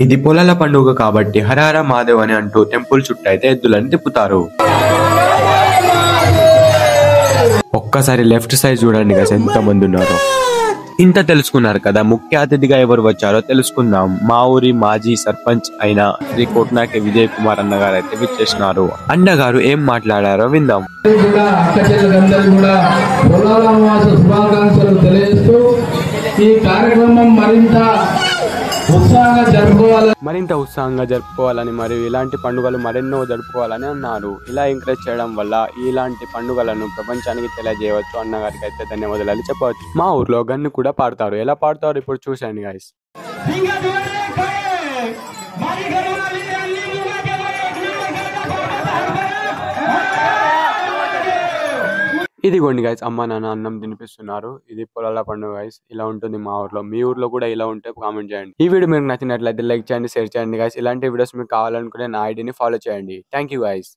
ఇది పొలాల పండుగ కాబట్టి హరహర మాదేవ్ అని అంటూ టెంపుల్ చుట్టూ అయితే ఎద్దులను తిప్పుతారు. ఒక్కసారి లెఫ్ట్ సైడ్ చూడండి గైస్ ఎంత మంది ఉన్నారు. ఇంత తెలుసుకున్నారు కదా, ముఖ్య అతిథిగా ఎవరు వచ్చారో తెలుసుకుందాం. మా ఊరి మాజీ సర్పంచ్ అయిన శ్రీ కోట్నాకి విజయ్ కుమార్ అన్నగారు అయితే విచ్చేసినారు. అన్నగారు ఏం మాట్లాడారో విందాం. ఈ కార్యక్రమం మరింత ఉత్సాహంగా జరుపుకోవాలని మరియు ఇలాంటి పండుగలు మరెన్నో జరుపుకోవాలని అన్నారు. ఇలా ఎంకరేజ్ చేయడం వల్ల ఇలాంటి పండుగలను ప్రపంచానికి తెలియజేయవచ్చు. అన్నగారికి అయితే ధన్యవాదాలు చెప్పవచ్చు. మా ఊర్లో గన్ను కూడా పాడతారు. ఎలా పాడతారు ఇప్పుడు చూసండి గైస్. ఇదిగోండి గైస్, అమ్మ నాన్న అన్నం తినిపిస్తున్నారు. ఇది పొలాల పండుగ గైస్. ఇలా ఉంటుంది మా ఊర్లో. మీ ఊర్లో కూడా ఇలా ఉంటే కామెంట్ చేయండి. ఈ వీడియో మీకు నచ్చినట్లయితే లైక్ చేయండి, షేర్ చేయండి గైస్. ఇలాంటి వీడియోస్ మీకు కావాలనుకుంటే నా ఐడిని ఫాలో చేయండి. Thank you guys.